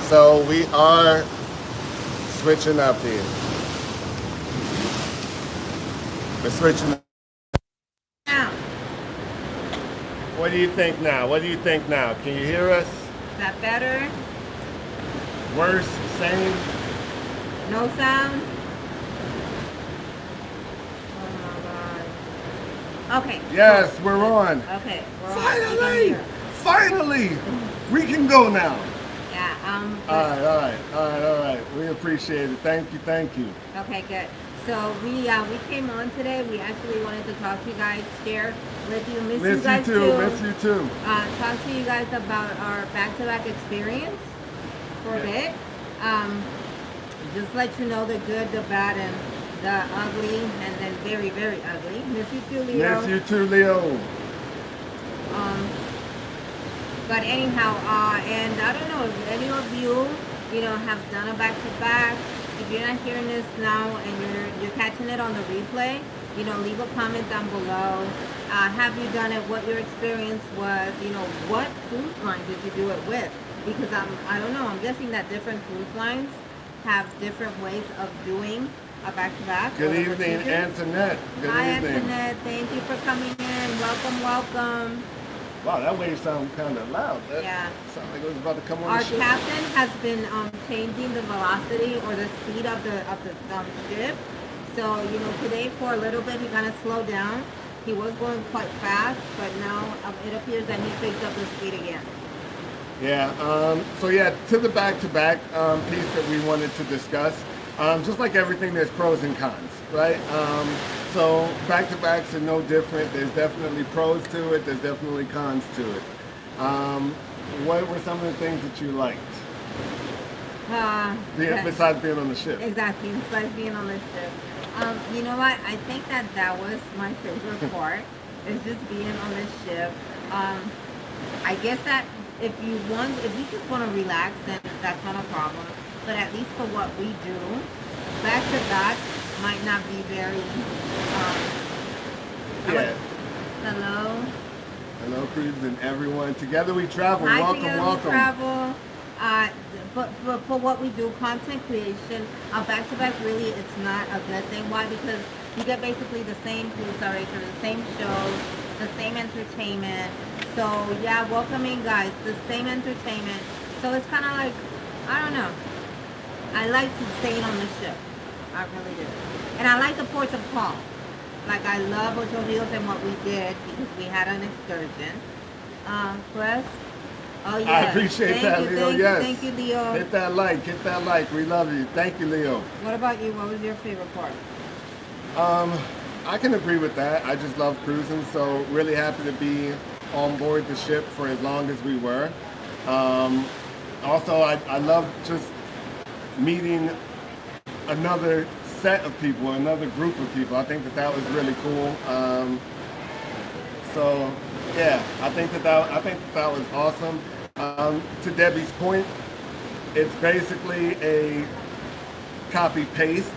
So we are switching up here. We're switching up. Now, What do you think now? What do you think now? Can you hear us? is that better? Worse? Same? No sound? Oh my god. Okay. Yes, we're on. Okay. We're on. We can Finally! hear. Finally! We can go now. Yeah. All right. We appreciate it. Thank you. Okay, good. So we came on today. We actually wanted to talk to you guys, share with you, miss you guys too. Miss you too. Talk to you guys about our back-to-back experience for a bit. Just let you know the good, the bad, and the ugly, and then very, very ugly. Miss you too, Leo. Miss you too, Leo. But anyhow, and I don't know if any of you, have done a back-to-back. If you're not hearing this now and you're catching it on the replay, leave a comment down below. Have you done it? What your experience was? What cruise line did you do it with? Because I don't know. I'm guessing that different cruise lines have different ways of doing a back-to-back. Good evening, Antoinette. Good Hi, evening. Antoinette. Thank you for coming in. Welcome. Wow, that wave sounded kind of loud. That Yeah. sounded like it was about to come on Our the ship. captain has been changing the velocity or the speed of the ship. So today for a little bit he kind of slowed down. He was going quite fast, but now it appears that he picked up the speed again. Yeah. To the back-to-back piece that we wanted to discuss. Just like everything, there's pros and cons, right? So back-to-backs are no different. There's definitely pros to it. There's definitely cons to it. What were some of the things that you liked? Besides being on the ship. Exactly, besides being on the ship. You know what? I think that was my favorite part. Is just being on the ship. I guess that if you just want to relax, then that's not a problem. But at least for what we do, back to back might not be very. Hello, cruises and everyone. Together we travel. Hi, welcome. We travel. But for what we do, content creation, back to back really it's not a good thing. Why? Because you get basically the same cruise director, the same shows, the same entertainment. So yeah, welcome in guys, the same entertainment. So it's kind of like, I don't know. I like to stay on the ship. I really do. And I like the ports of call. Like I love Ocho Rios and what we did because we had an excursion. Chris? Oh yeah. I appreciate that, Leo. Yes. Thank you, Leo. Hit that like. We love you. Thank you, Leo. What about you? What was your favorite part? I can agree with that. I just love cruising, so really happy to be on board the ship for as long as we were. Also, I love just meeting another set of people, another group of people. I think that was really cool. I think that was awesome. To Debbie's point, it's basically a copy paste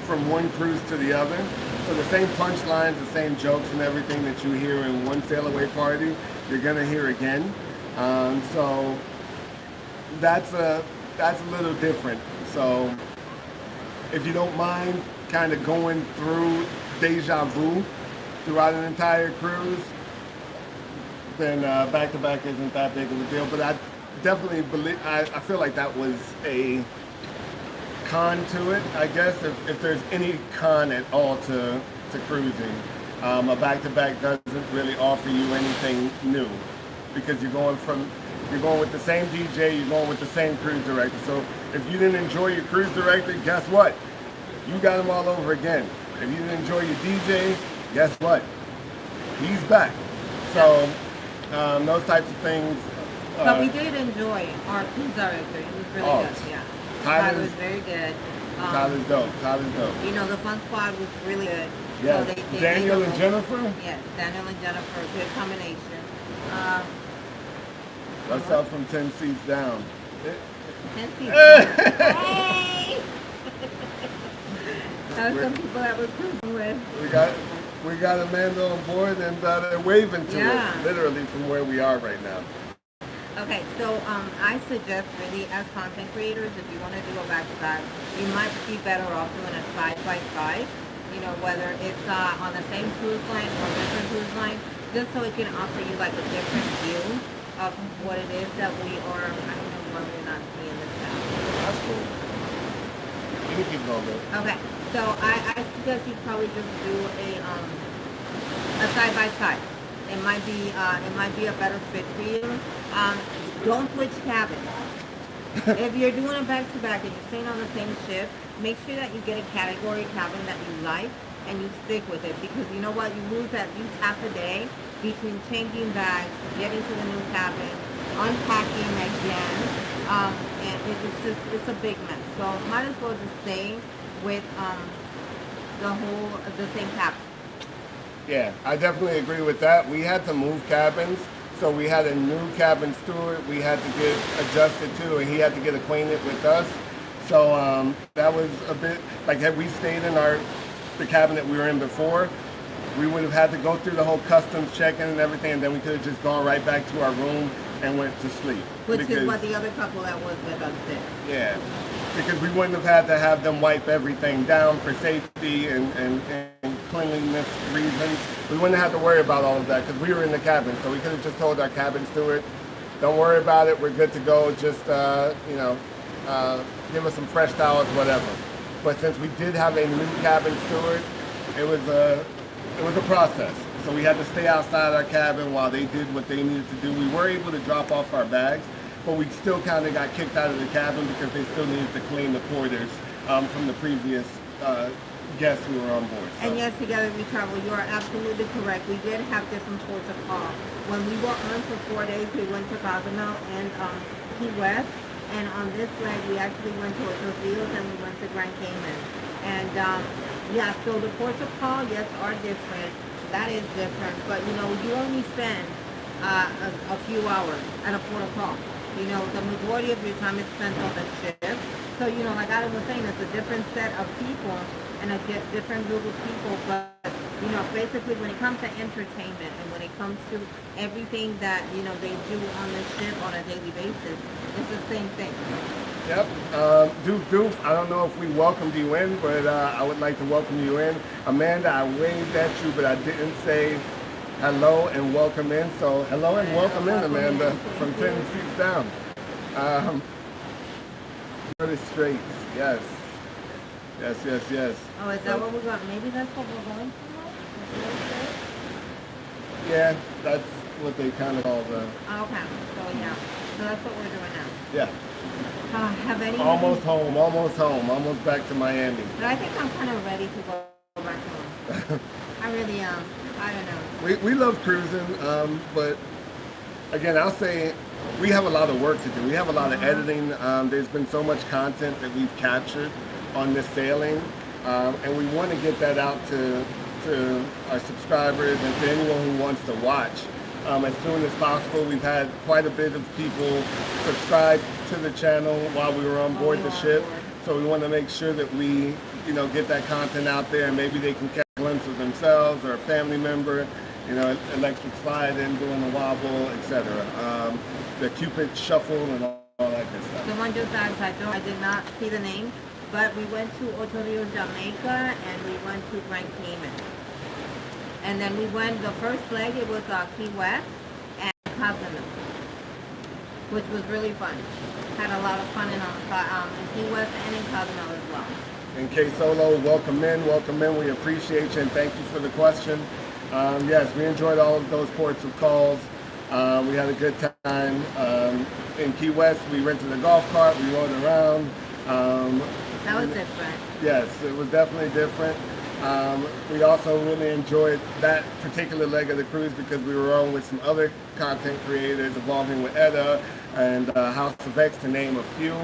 from one cruise to the other. So the same punchlines, the same jokes and everything that you hear in one sail away party, you're gonna hear again. So that's a little different. So if you don't mind kind of going through deja vu throughout an entire cruise, then back to back isn't that big of a deal. But I definitely believe, I feel like that was a con to it, I guess, if there's any con at all to cruising. A back-to-back doesn't really offer you anything new because you're going with the same DJ, you're going with the same cruise director. So if you didn't enjoy your cruise director, guess what? You got him all over again. If you didn't enjoy your DJ, guess what? He's back. So those types of things. But we did enjoy our cruise director. He was really good. Yeah. Tyler was very good. Tyler's dope. The Fun Squad was really good. Yes. So Daniel and Jennifer? Yes, Daniel and Jennifer, good combination. What's up from 10 seats down? 10 seats down. Hey! That was some people that we're cruising with. We got Amanda on board and they're waving to us, literally from where we are right now. Okay, so I suggest really as content creators, if you want to do a back-to-back, you might be better off doing a side-by-side, you know, whether it's on the same cruise line or different cruise line, just so it can offer you like a different view of what it is that we are, I don't know why we're not seeing this now. That's cool. You can keep going, bro. Okay, so I suggest you probably just do a side-by-side. It might be a better fit for you. Don't switch cabins. If you're doing a back-to-back and you're staying on the same ship, make sure that you get a category cabin that you like and you stick with it, because you know what, you lose at least half a day between changing bags, getting to the new cabin, unpacking again, and it's a big mess. So might as well just stay with the same cabin. Yeah, I definitely agree with that. We had to move cabins, so we had a new cabin steward we had to get adjusted to, and he had to get acquainted with us. So that was a bit like, had we stayed in the cabin that we were in before, we would have had to go through the whole customs check-in and everything, and then we could have just gone right back to our room and went to sleep. Which is what the other couple that was with us did. Yeah, because we wouldn't have had to have them wipe everything down for safety and cleanliness reasons. We wouldn't have to worry about all of that because we were in the cabin. So we could have just told our cabin steward, don't worry about it, we're good to go, just, give us some fresh towels, whatever. But since we did have a new cabin steward, it was a process. So we had to stay outside our cabin while they did what they needed to do. We were able to drop off our bags, but we still kind of got kicked out of the cabin because they still needed to clean the quarters from the previous guests who were on board. So. And yes, Together We Travel, you are absolutely correct. We did have different ports of call. When we were on for 4 days, we went to Cozumel and Key West. And on this leg, we actually went to Ocho Rios and we went to Grand Cayman. And yeah, so the ports of call, yes, are different. That is different. But you know, you only spend a few hours at a port of call. You know, the majority of your time is spent on the ship. So, you know, like I was saying, it's a different set of people and a different group of people. But, you know, basically when it comes to entertainment and when it comes to everything that, you know, they do on the ship on a daily basis, it's the same thing. Yep. Doof, I don't know if we welcomed you in, but I would like to welcome you in. Amanda, I waved at you, but I didn't say hello and welcome in. So hello and welcome in, Amanda, from 10 seats down. Curtis Straits, yes. Yes. Oh, is that what we're going? Maybe that's what we're going for? Yeah, that's what they kind of call the... Okay, so yeah. So that's what we're doing now. Yeah. Have any... Almost home, almost back to Miami. But I think I'm kind of ready to go back home. I really am. I don't know. We love cruising, but again, I'll say we have a lot of work to do. We have a lot of editing. There's been so much content that we've captured on this sailing, and we want to get that out to our subscribers and to anyone who wants to watch as soon as possible. We've had quite a bit of people subscribe to the channel while we were on board the ship, so we want to make sure that we, you know, get that content out there, and maybe they can catch a glimpse of themselves or a family member, you know, electric slide in, doing the wobble, etc. The Cupid shuffle and all that good stuff. Someone just asked, I did not see the name, but we went to Ocho Rios, Jamaica, and we went to Grand Cayman. And then we went, the first leg, it was Key West and Cozumel, which was really fun. Had a lot of fun in Key West and in Cozumel as well. And K Solo, welcome in. We appreciate you and thank you for the question. Yes, we enjoyed all of those ports of calls. We had a good time. In Key West, we rented a golf cart, we rode around. That was different. Yes, it was definitely different. We also really enjoyed that particular leg of the cruise because we were on with some other content creators involving with Edda and House of X, to name a few.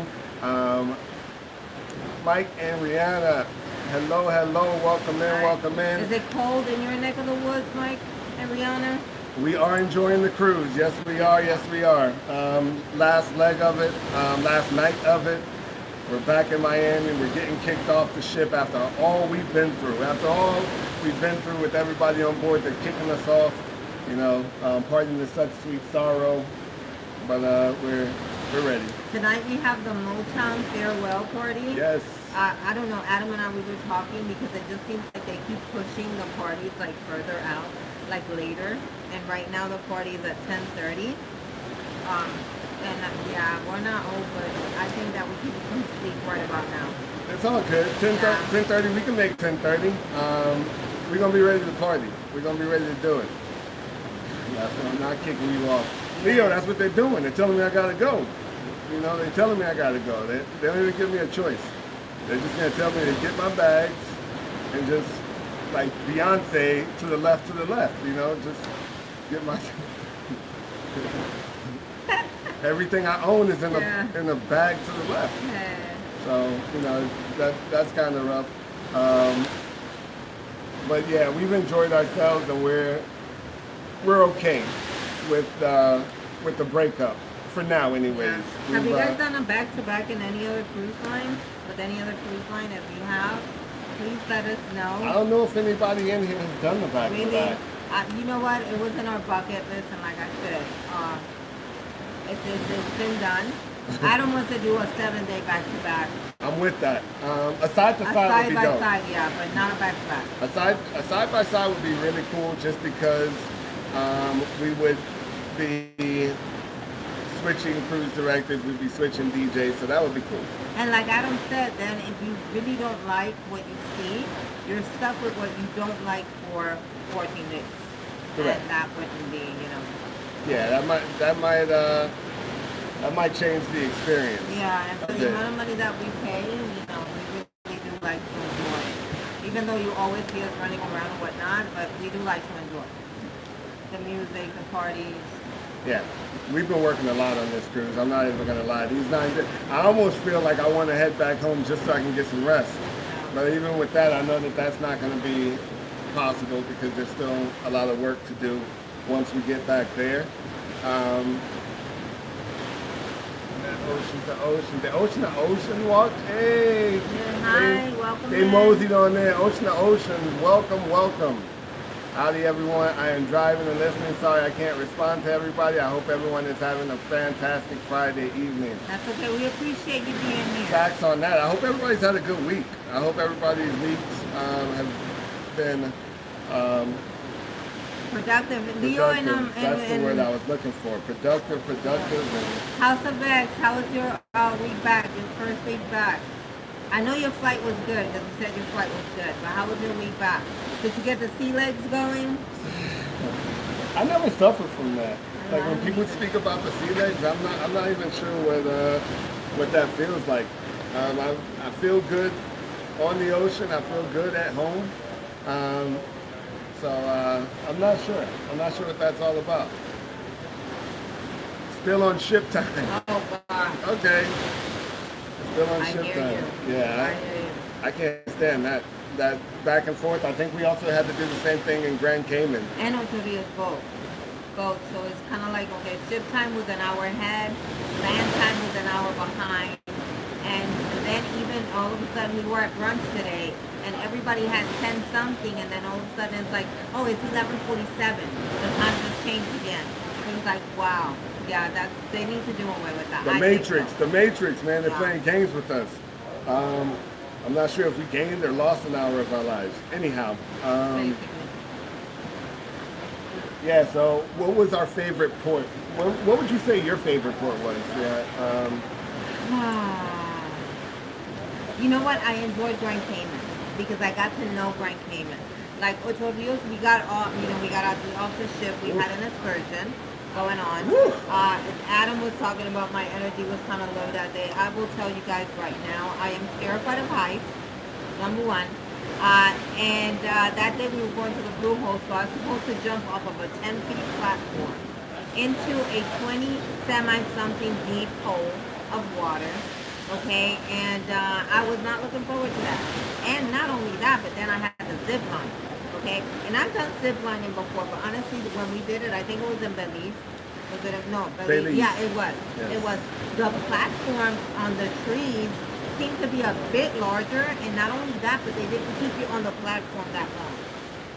Mike and Rihanna, hello, welcome in. Is it cold in your neck of the woods, Mike and Rihanna? We are enjoying the cruise. Yes, we are. Last leg of it, last night of it. We're back in Miami. We're getting kicked off the ship after all we've been through. After all we've been through with everybody on board, they're kicking us off. You know, pardon the such sweet sorrow. but we're ready. Tonight we have the Motown farewell party. Yes. I don't know, Adam and I, we were talking because it just seems like they keep pushing the parties like further out, like later. And right now the party is at 10:30. Yeah, we're not open. I think that we can get some sleep right about now. It's all good. 10:30, we can make 10:30. We're going to be ready to party. We're going to be ready to do it. That's why I'm not kicking you off. Leo, that's what they're doing. They're telling me I got to go. You know, they're telling me I got to go. They don't even give me a choice. They're just going to tell me to get my bags and just, like Beyonce, to the left, you know, just get my... Everything I own is in a bag to the left. Okay. So, you know, that's kind of rough. But yeah, we've enjoyed ourselves and we're okay with the breakup for now, anyways. Yeah. Have you guys done a back-to-back in any other cruise line? With any other cruise line? If you have, please let us know. I don't know if anybody in here has done the back-to-back. Really? You know what? It was in our bucket list, and like I said, it's been done. Adam wants to do a 7-day back-to-back. I'm with that. A side-to-side would be dope. Side-by-side, yeah, but not a back-to-back. A side-by-side would be really cool just because we would be switching cruise directors, we'd be switching DJs, so that would be cool. And like Adam said, then if you really don't like what you see, you're stuck with what you don't like for 14 days. Correct. And that wouldn't be, you know. Yeah, that might change the experience. Yeah, and for the amount of money that we pay, you know, we really do like to enjoy it. Even though you always see us running around and whatnot, but we do like to enjoy the music, the parties. Yeah, we've been working a lot on this cruise. I'm not even gonna lie. These 9 days, I almost feel like I want to head back home just so I can get some rest. But even with that, I know that that's not gonna be possible because there's still a lot of work to do once we get back there. The ocean to ocean walk. Hey, hi, welcome. They moseyed on there. Ocean to ocean. Welcome. Howdy everyone, I am driving and listening. Sorry I can't respond to everybody. I hope everyone is having a fantastic Friday evening. That's okay, we appreciate you being here. Facts on that. I hope everybody's had a good week. I hope everybody's weeks have been productive. Leo and that's the word I was looking for. Productive. House of X, how was your week back, your first week back? I know your flight was good, because you said your flight was good, but how was your week back? Did you get the sea legs going? I never suffered from that. Like when people speak about the sea legs, I'm not even sure what that feels like. I feel good on the ocean. I feel good at home. So I'm not sure. I'm not sure what that's all about. Still on ship time. Oh, God. Okay. Still on ship time. You. Yeah. I can't stand that back and forth. I think we also had to do the same thing in Grand Cayman. And on Korea's boat. So it's kind of like, okay, ship time was an hour ahead, land time was an hour behind, and then even all of a sudden we were at brunch today, and everybody had 10 something, and then all of a sudden it's like, oh, it's 11:47. The time just changed again. It was like, wow. Yeah, they need to do away with that. The Matrix, man, they're playing games with us. I'm not sure if we gained or lost an hour of our lives. Anyhow, yeah. So, what was our favorite port? What would you say your favorite port was? Yeah. You know what? I enjoyed Grand Cayman because I got to know Grand Cayman. Like Ocho Rios, we got off the ship. We had an excursion going on. Adam was talking about my energy was kind of low that day. I will tell you guys right now, I am terrified of heights, number one. And that day we were going to the Blue Hole, so I was supposed to jump off of a 10-feet platform into a 20 semi-something deep hole of water. Okay, and I was not looking forward to that. And not only that, but then I had the zip line. Okay, and I've done zip lining before, but honestly, when we did it, I think it was in Belize. Was it? No, Belize. Yeah, it was. Yes. It was. The platform on the trees seemed to be a bit larger, and not only that, but they didn't keep you on the platform that long.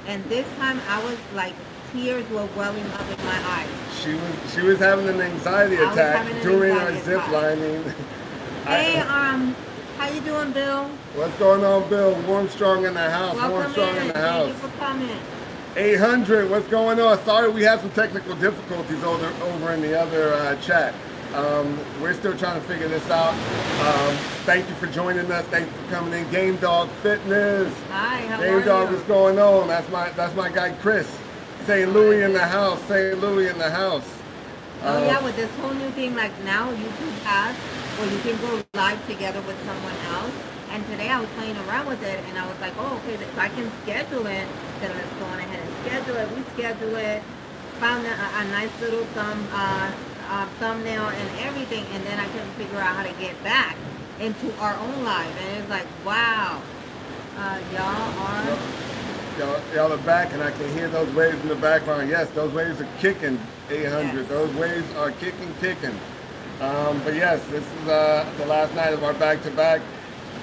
And this time, I was like tears were welling up in my eyes. She was having an anxiety I was attack having an during our anxiety zip attack. lining. Hey, how you doing, Bill? What's going on, Bill? Warm Strong in the house. Warm Welcome Strong in in. the Thank you house. for coming. 800, what's going on? Sorry, we had some technical difficulties over in the other chat. We're still trying to figure this out. Thank you for joining us. Thank you for coming in. Game Dog Fitness. Hi, how Game are Dog, you? what's going on? That's my guy Chris. St. Louis in the house. St. Louis in the house. Oh yeah, with this whole new thing, like now YouTube has, where you can go live together with someone else. And today I was playing around with it, and I was like, oh, okay, if I can schedule it, then let's go on ahead and schedule it. We schedule it, found a nice little thumbnail and everything, and then I couldn't figure out how to get back into our own live. And it's like, wow, Y'all are back, and I can hear those waves in the background. Yes, those waves are kicking, 800. Yes. Those waves are kicking. But yes, this is the last night of our back-to-back.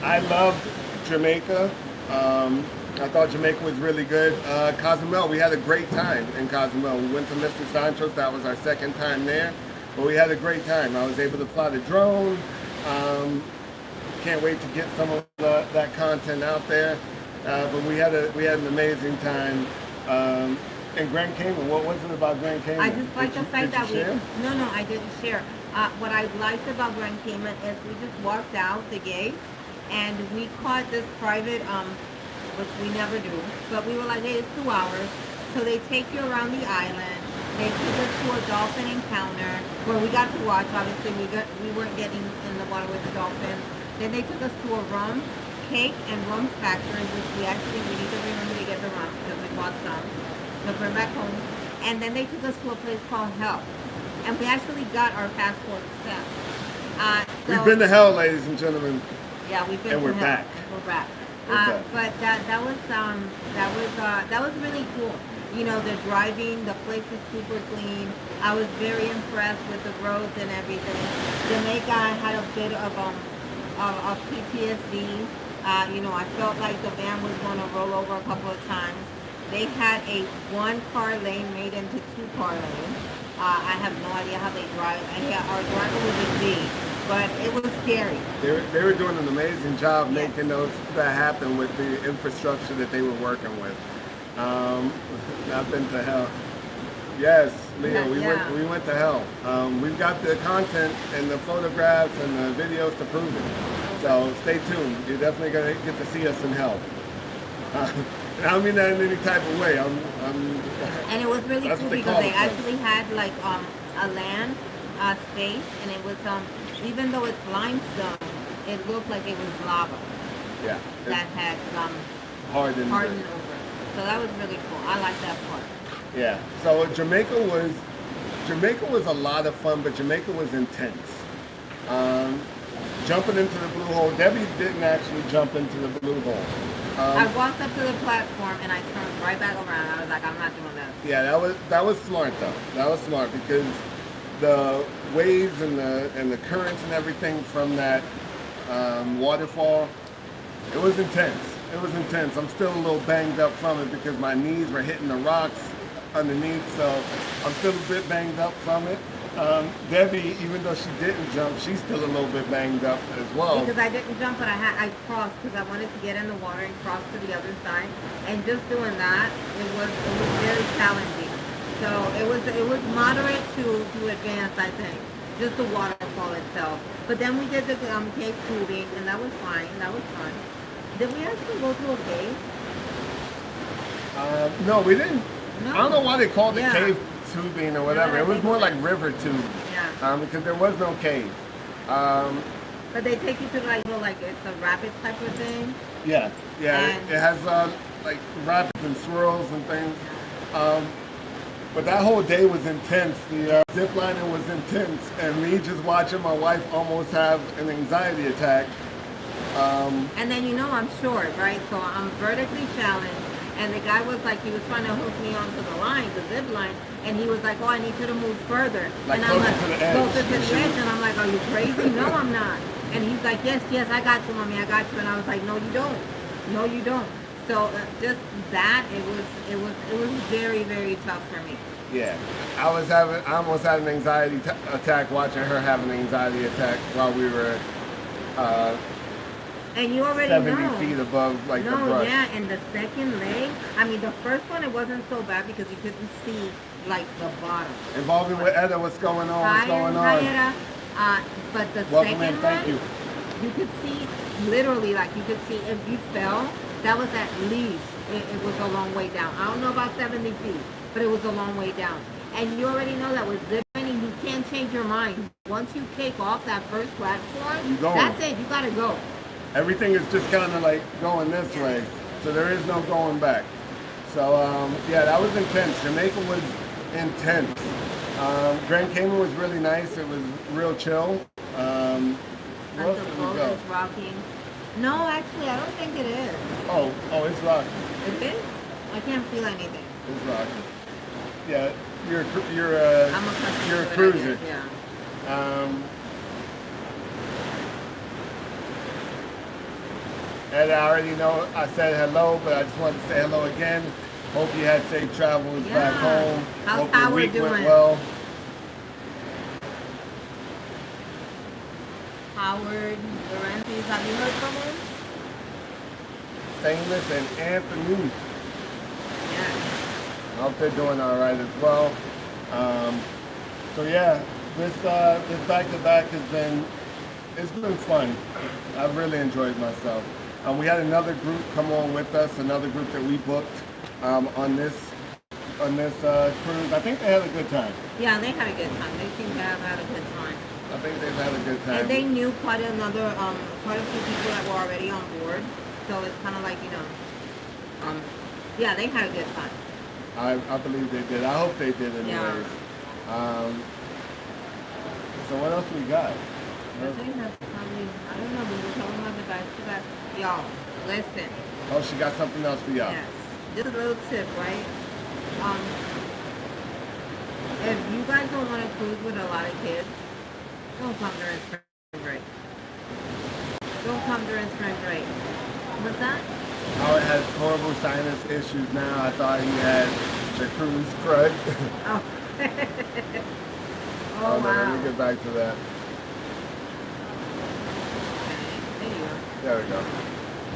I loved Jamaica. I thought Jamaica was really good. Cozumel, we had a great time in Cozumel. We went to Mr. Sancho's. That was our second time there, but we had a great time. I was able to fly the drone. Can't wait to get some of that content out there. But we had an amazing time. And Grand Cayman, what was it about Grand Cayman? I just like the fact that share? No, I didn't share. What I liked about Grand Cayman is we just walked out the gates and we caught this private, which we never do, but we were like, hey, it's 2 hours. So they take you around the island. They took us to a dolphin encounter where we got to watch. Obviously, we weren't getting in the water with the dolphins. Then they took us to a rum, cake, and rum factory, which we need to remember to get the rum because we bought some. We'll bring back home. And then they took us to a place called Hell. And we actually got our passport stamped. We've been to hell, ladies and gentlemen. Yeah, we've been And to we're Hell. back. We're back. We're back. But that was really cool. You know, the driving, the place is super clean. I was very impressed with the roads and everything. Jamaica, I had a bit of PTSD. You know, I felt like the van was going to roll over a couple of times. They had a 1-car lane made into 2-car lane. I have no idea how they drive. Our driver was a G, but it was scary. They were doing an amazing job Yes. making that happen with the infrastructure that they were working with. I've been to hell. Yes, Leo, Yeah. we went to hell. We've got the content and the photographs and the videos to prove it. So stay tuned. You're definitely gonna get to see us in hell. And I don't mean that in any type of way. And it was really That's cool what they because call they the place. actually had like a land space, and it was even though it's limestone, it looked like it was lava Yeah. that had Hardened. hardened over. So that was really cool. I like that part. Yeah. So Jamaica was a lot of fun, but Jamaica was intense. Jumping into the blue hole. Debbie didn't actually jump into the blue hole. I walked up to the platform and I turned right back around. I was like, I'm not doing this. Yeah, that was smart though. That was smart because the waves and the currents and everything from that waterfall, it was intense. It was intense. I'm still a little banged up from it because my knees were hitting the rocks underneath, so I'm still a bit banged up from it. Debbie, even though she didn't jump, she's still a little bit banged up as well. Because I didn't jump, but I crossed because I wanted to get in the water and cross to the other side. And just doing that, it was very challenging. So it was moderate to advanced, I think. Just the waterfall itself. But then we did the cave tubing, and that was fine. That was fun. Did we actually go to a cave? No, we didn't. No. I don't know why they called it Yeah. cave tubing or whatever. No, It was they more didn't. like river tube. Yeah. Because there was no cave. But they take you to like, like it's a rapid type of thing. Yeah, And- it has like rapids and swirls and things. But that whole day was intense. The zip lining was intense, and me just watching my wife almost have an anxiety attack. And then you know I'm short, right? So I'm vertically challenged. And the guy was like, he was trying to hook me onto the line, the zip line, and he was like, oh, I need you to move further. Like and I'm closer like, to the edge. closer to the edge. And I'm like, are you crazy? No, I'm not. And he's like, yes, I got you, mommy, I got you. And I was like, no, you don't. No, you don't. So just that, it was very, very tough for me. Yeah, I almost had an anxiety attack watching her have an anxiety attack while we were uh, And you already 70 know. feet above like the No, brush. yeah, and the second leg, I mean, the first one, it wasn't so bad because you couldn't see, like, the bottom. Involving with Etta, what's going on? What's going Hi, on? Etta. But the Welcome second in, thank one, you. you could see, literally, like, you could see if you fell, that was at least, it was a long way down. I don't know about 70 feet, but it was a long way down. And you already know that with zip lining, you can't change your mind. Once you take off that first platform, You going. that's it, you gotta go. Everything is just kind of like going this way, so there is no going back. So yeah, that was intense. Jamaica was intense. Grand Cayman was really nice. It was real chill. Where else Like the did we boat go? is rocking. No, actually, I don't think it is. Oh, it's rocking. It is? I can't feel anything. It's rocking. Yeah, you're I'm accustomed you're a to it, I cruiser. guess, yeah. And I already know I said hello, but I just wanted to say hello again. Hope you had safe travels back Yeah. home. How's Hope your Howard week went doing? well. Howard, Lorenzi's, have you heard from him? Famous and Anthony. Yeah. I hope they're doing all right as well. So yeah, this back to back it's been fun. I've really enjoyed myself. We had another group come on with us, another group that we booked on this cruise. I think they had a good time. Yeah, they had a good time. They seem to have had a good time. I think they've had a good time. And they knew quite a few people that were already on board. So it's kind of like, yeah, they had a good time. I believe they did. I hope they did anyways. Yeah. So what else we got? I think that's probably, I don't know, we were talking about the back-to-back. Y'all, listen. Oh, she got something else for y'all. Yes. Just a little tip, right? If you guys don't want to cruise with a lot of kids, don't come during spring break. Don't come during spring break. What's that? Howard has horrible sinus issues now. I thought he had the cruise crud. Oh. Oh, Oh, no, wow. let me get back to that. There you go. There we go.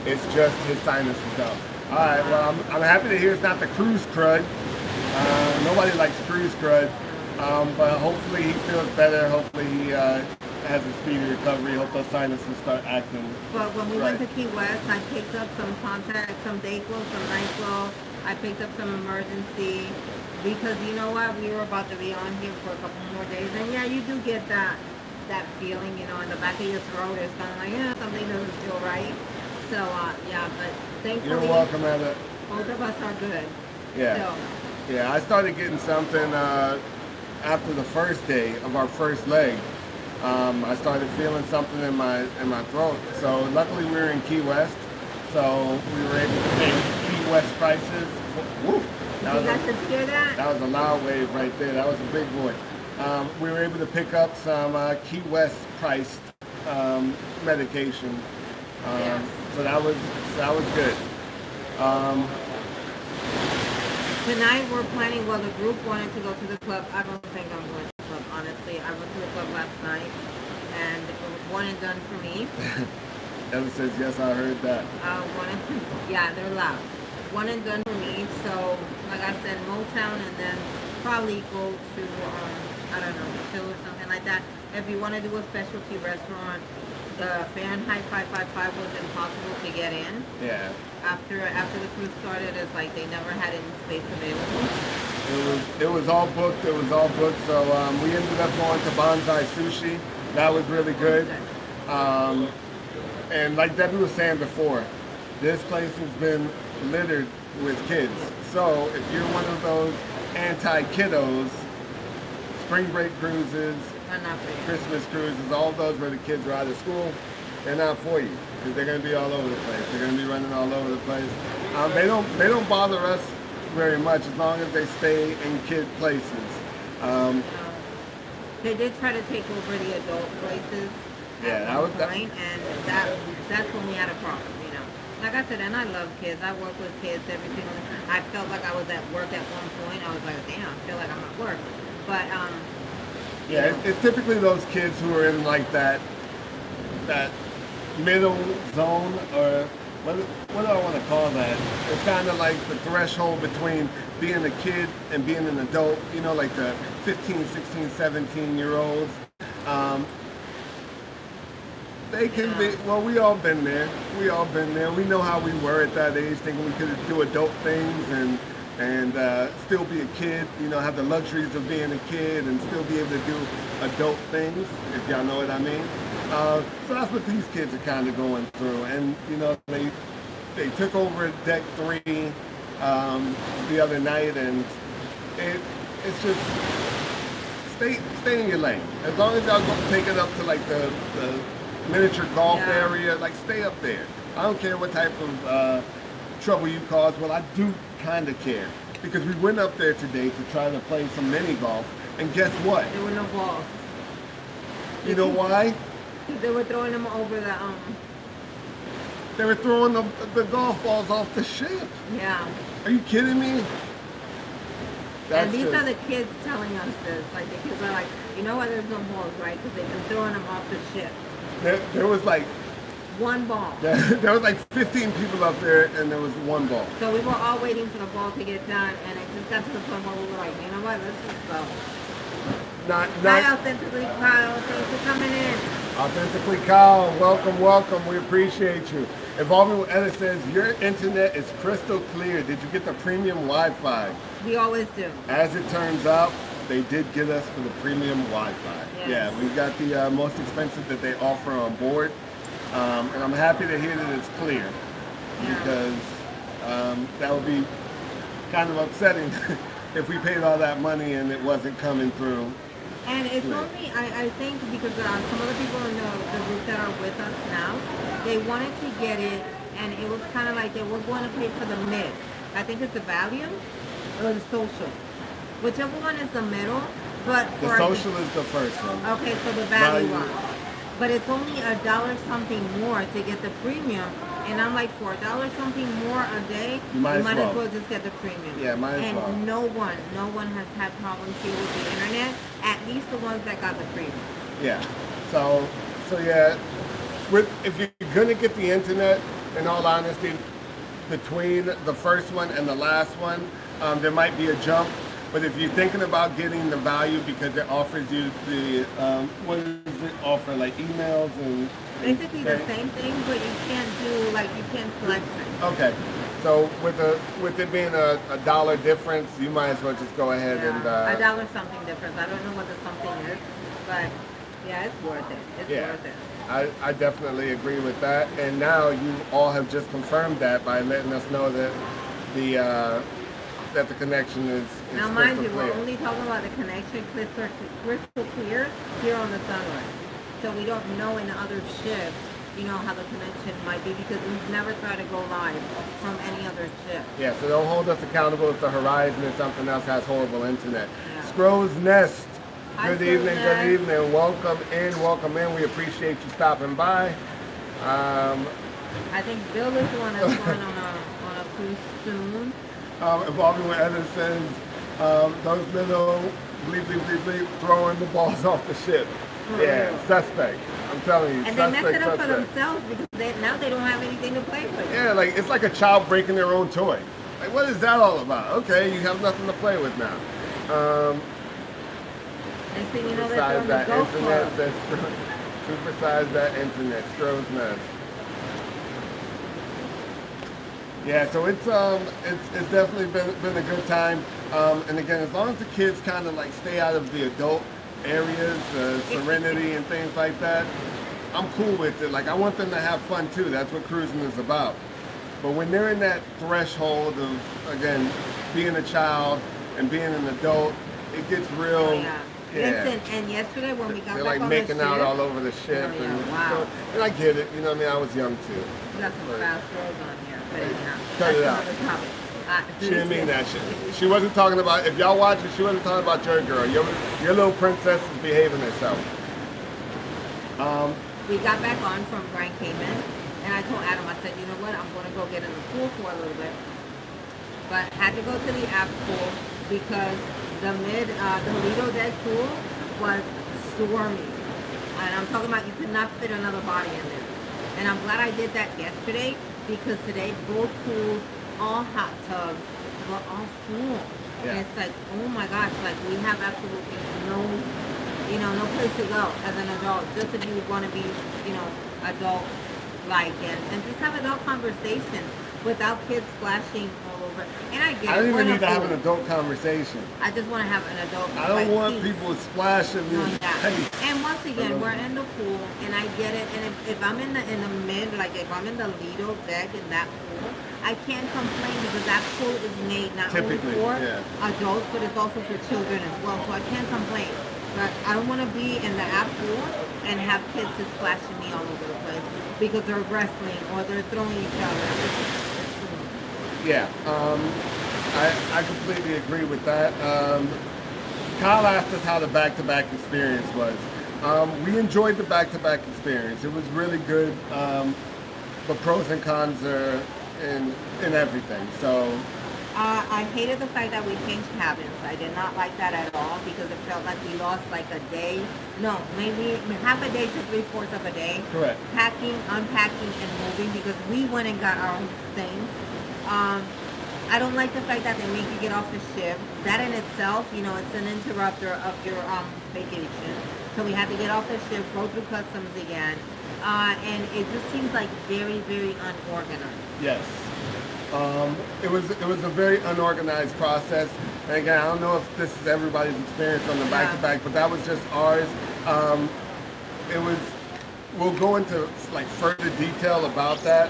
It's just his sinuses though. All right, well, I'm happy to hear it's not the cruise crud. Nobody likes cruise crud, but hopefully he feels better. Hopefully he has a speedy recovery. Hope those sinuses start acting. But when we right. went to Key West, I picked up some contact, some day clothes, some night clothes. I picked up some emergency because you know what? We were about to be on here for a couple more days, and yeah, you do get that feeling, in the back of your throat. It's kind of like, yeah, something doesn't feel right. So yeah, but thankfully, You're welcome, Etta. both of us are good. Yeah. So, Yeah, I started getting something after the first day of our first leg. I started feeling something in my throat. So luckily we were in Key West, so we were able to pay Key West prices. Woo! did you guys just hear that? That was a loud wave right there. That was a big boy. We were able to pick up some Key West priced medication. Yes. So that was good. Tonight we're planning, well, the group wanted to go to the club. I don't think I'm going to the club, honestly. I went to the club last night, and it was one and done for me. Ella says, yes, I heard that. Yeah, they're loud. One and done for me. So, like I said, Motown, and then probably go to, I don't know, chill or something like that. If you want to do a specialty restaurant, the Fahrenheit 555 was impossible to get in. Yeah. After the cruise started, it's like they never had any space available. It was all booked. It was all booked. So we ended up going to Bonsai Sushi. That was really good. And like Debbie was saying before, this place has been littered with kids. So if you're one of those anti-kiddos, spring break cruises, Not for you. Christmas cruises, all those where the kids are out of school, they're not for you because they're going to be all over the place. They're going to be running all over the place. They don't bother us very much as long as they stay in kid places. They did try to take over the adult places Yeah, at that one was- that- point, and that's when we had a problem. Like I said, and I love kids. I work with kids every single. I felt like I was at work at one point. I was like, damn, I feel like I'm at work. But you Yeah, know, it's typically those kids who are in like that middle zone, or what do I want to call that? It's kind of like the threshold between being a kid and being an adult, you know, like the 15, 16, 17-year-olds. Um, they can be, well, we all been there. We all been there. We know how we were at that age, thinking we could do adult things and still be a kid, you know, have the luxuries of being a kid and still be able to do adult things, if y'all know what I mean. So that's what these kids are kind of going through. And, you know, they took over Deck 3 the other night, and it's just, stay in your lane. As long as y'all go take it up to like the miniature golf area, like stay up there. I don't care what type of trouble you cause. Well, I do kind of care, because we went up there today to try to play some mini golf, and guess what? there were no balls. You know why? They were throwing them over the They were throwing the golf balls off the ship. Yeah. Are you kidding me? And these are the kids telling us this. Like, the kids are like, you know why there's no balls, right? Because they've been throwing them off the ship. There was like One ball. there was like 15 people up there, and there was one ball. So we were all waiting for the ball to get done, and it just got to the point where we were like, you know what, let's just go. Hi, Authentically Kyle. Thanks for coming in. Authentically Kyle, welcome. We appreciate you. Evolving with Edit says, your internet is crystal clear. Did you get the premium Wi-Fi? We always do. As it turns out, they did get us for the premium Wi-Fi. Yes. Yeah, we got the most expensive that they offer on board. And I'm happy to hear that it's clear, because that would be kind of upsetting if we paid all that money and it wasn't coming through. And it's only, I think, because some of the people in the group that are with us now, they wanted to get it, and it was kind of like they were going to pay for the mid. I think it's the Valium or the Social. Whichever one is the middle, but The Social is the first one. Okay, so the value Value. one. But it's only $1 something more to get the premium. And I'm like, for $1 something more a day, You might as well just get the premium. Yeah, might as well. And no one has had problems here with the internet, at least the ones that got the premium. Yeah. So yeah, if you're gonna get the internet, in all honesty, between the first one and the last one, there might be a jump. But if you're thinking about getting the value because it offers you the, what does it offer, like emails and Basically the same thing, but you can't do, like, you can't select it. Okay, so with it being a dollar difference, you might as well just go ahead and $1 something difference. I don't know what the something is, but yeah, it's worth it. It's worth it. I definitely agree with that. And now you all have just confirmed that by letting us know that the connection is now, mind you, clear. we're only talking about the connection crystal clear here on the Sunrise. So we don't know in the other shifts, you know, how the connection might be, because we've never tried to go live from any other shift. Yeah, so don't hold us accountable if the Horizon or something else has horrible internet. Yeah. Scrow's Nest. Hi, Good Scrow's evening, Nest. good evening. Welcome in. We appreciate you stopping by. I think Bill is the one that's going on a cruise soon. Evolving with Edit says, those little bleep throwing the balls off the ship. Yeah, suspect. I'm telling you, And they mess it up for suspect. themselves because now they don't have anything to play with. Yeah, like it's like a child breaking their own toy. Like, what is that all about? Okay, you have nothing to play with now. Next thing you know, they're Besides throwing that the golf internet, club. supersize that internet, Stroh's Nest. Yeah, so it's definitely been a good time. And again, as long as the kids kind of like stay out of the adult areas, Serenity and things like that, I'm cool with it. Like, I want them to have fun too. That's what cruising is about. But when they're in that threshold of, again, being a child and being an adult, it gets real. Oh, yeah. Listen, and yesterday when we got They're back like on making the ship, out all over the ship. Oh, yeah, and, wow. and I get it. You know what I mean? I was young too. we got some fast girls on here, but anyhow, Cut it that's out. another topic. She didn't mean that shit. She wasn't talking about, if y'all watch it, she wasn't talking about your girl. Your little princess is behaving herself. We got back on from Grand Cayman, And I told Adam, I said, you know what, I'm going to go get in the pool for a little bit. But had to go to the aft pool because the Lido deck pool was swarming. And I'm talking about you could not fit another body in there. And I'm glad I did that yesterday because today both pools, all hot tubs, were all full. Yeah. And it's like, oh my gosh, like we have absolutely no, no place to go as an adult. Just if you want to be, adult-like and just have adult conversations without kids splashing all over. And I get I don't it. even need to have an adult conversation. I just want to have an adult. I don't want people splashing me. And once again, we're in the pool, and I get it. And if I'm in the mid, like if I'm in the Lido deck in that pool, I can't complain because that pool is made not only for adults, but it's also for children as well. So I can't complain. But I don't want to be in the aft pool and have kids just splashing me all over the place because they're wrestling or they're throwing each other. Yeah, I completely agree with that. Kyle asked us how the back-to-back experience was. We enjoyed the back-to-back experience. It was really good. The pros and cons are in everything. So I hated the fact that we changed cabins. I did not like that at all because it felt like we lost like a day. No, maybe half a day to 3/4 of a day. Correct. Packing, unpacking, and moving because we went and got our own things. I don't like the fact that they make you get off the ship. That in itself, it's an interrupter of your vacation. So we had to get off the ship, go through customs again, and it just seems like very, very unorganized. yes, it was a very unorganized process. And again, I don't know if this is everybody's experience on the back-to-back, but that was just ours. It was. We'll go into like further detail about that.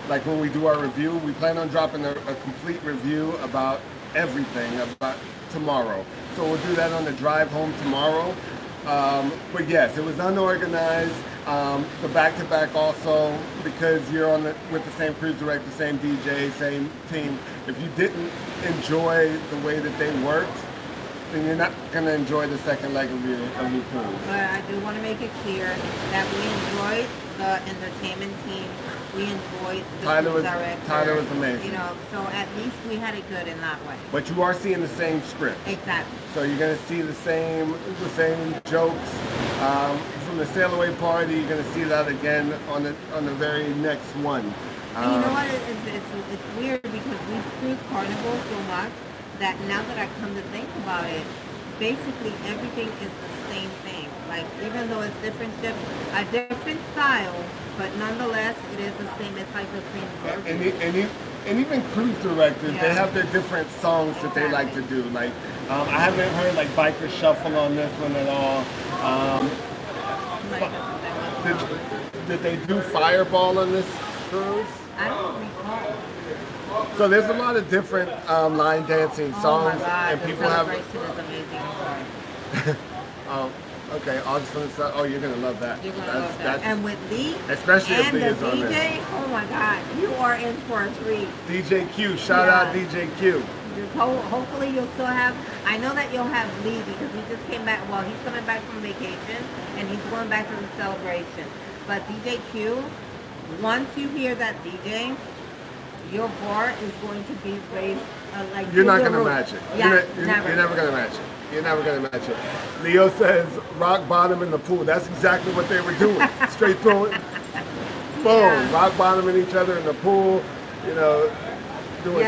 Like when we do our review, we plan on dropping a complete review about everything about tomorrow. So we'll do that on the drive home tomorrow. But yes, it was unorganized. The back-to-back also, because you're with the same cruise director, same DJ, same team. If you didn't enjoy the way that they worked, then you're not going to enjoy the second leg of your cruise. But I do want to make it clear that we enjoyed the entertainment team. We enjoyed the cruise director. Tyler was amazing. So at least we had it good in that way. But you are seeing the same script. Exactly. So you're going to see the same jokes from the sail away party. You're going to see that again on the very next one. And you know what? It's weird because we've cruised Carnival so much that now that I come to think about it, basically everything is the same thing. Like even though it's different ships, a different style, but nonetheless it is the same. It's like the same version. And even cruise directors, they have their different songs that they like to do. Like I haven't heard like Biker Shuffle on this one at all. Did they do Fireball on this cruise? I don't recall. So there's a lot of different line dancing songs, Oh my God, and the people have. celebration is amazing. I'm sorry. Okay, August 27th. Oh, you're gonna love that. You're gonna love that. And with Lee, especially if and Lee the is on DJ, there. oh my God, you are in for a treat. DJ Q, shout out DJ Q. Just hopefully you'll still have. I know that you'll have Lee because he just came back. Well, he's coming back from vacation and he's going back to the celebration. But DJ Q, once you hear that DJ, your bar is going to be raised like you're not gonna match it. Yeah, you're never gonna match it. You're never gonna match it. Leo says rock bottom in the pool. That's exactly what they were doing. Straight throwing, boom, rock bottoming each other in the pool. Doing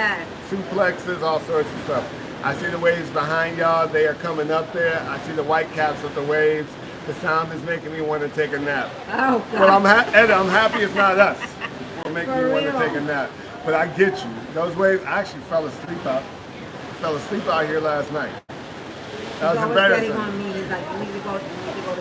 suplexes, all sorts of stuff. I see the waves behind y'all. They are coming up there. I see the white caps of the waves. The sound is making me want to take a nap. Oh, God. Well, I'm happy it's not us. It'll make me want to real. take a nap. But I get you. Those waves, I actually fell asleep out here last night. That was embarrassing. He's always getting on me. He's like, you need to go to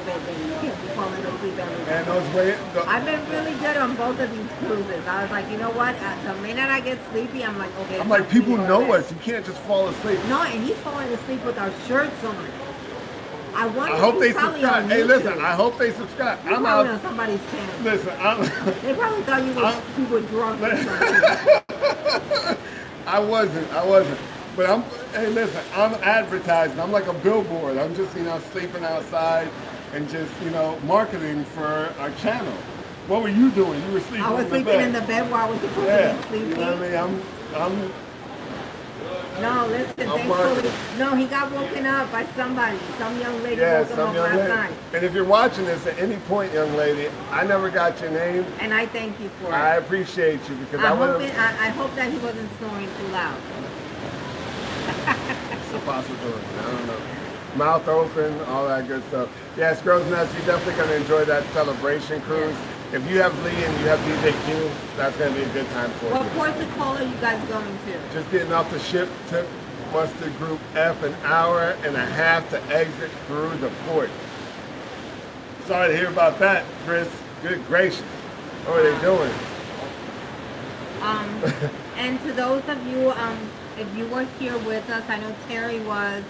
bed, baby. You can't be falling asleep every day. And those waves. I've been really good on both of these cruises. I was like, you know what? The minute I get sleepy, I'm like, okay. I'm like, people know us. You can't just fall asleep. No, and he's falling asleep with our shirts on. I hope they subscribe. Hey, listen, I hope they subscribe. I'm out on somebody's channel. Listen, they probably thought you were drunk or something. I wasn't. But hey, listen, I'm advertising. I'm like a billboard. I'm just, sleeping outside and just, marketing for our channel. What were you doing? You were sleeping I was in the sleeping bed. in the bed where I was supposed Yeah, to be sleeping. you know what I mean? I'm No, listen, thankfully, working. no, he got woken up by somebody. Some young lady Yeah, woke him some up young last lady. night. And if you're watching this at any point, young lady, I never got your name. And I thank you for I it. appreciate you because I I would hope, have. I hope that he wasn't snoring too loud. It's a possibility. I don't know. Mouth open, all that good stuff. Yeah, Scrolls Nuts, you're definitely going to enjoy that celebration cruise. If you have Lee and you have DJ Q, that's going to be a good time for you. What port of call are you guys going to? Just getting off the ship took Mustard Group F an hour and a half to exit through the port. Sorry to hear about that, Chris. Good gracious. What are they doing? And to those of you, if you were here with us, I know Terry was.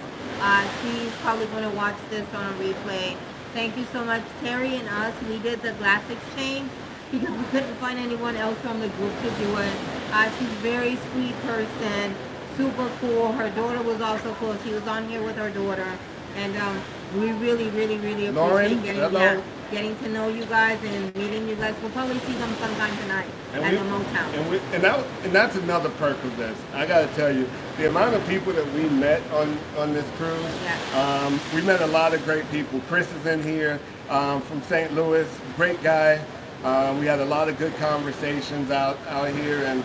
She's probably going to watch this on a replay. Thank you so much, Terry and us. We did the glass exchange because we couldn't find anyone else from the group to do it. She's a very sweet person, super cool. Her daughter was also cool. She was on here with her daughter, and we really, really, really Lauren, appreciate getting to know you guys and meeting you guys. We'll probably see them sometime tonight at the Motown. And that's another perk of this. I got to tell you, the amount of people that we met on this cruise, we met a lot of great people. Chris is in here from St. Louis, great guy. We had a lot of good conversations out here, and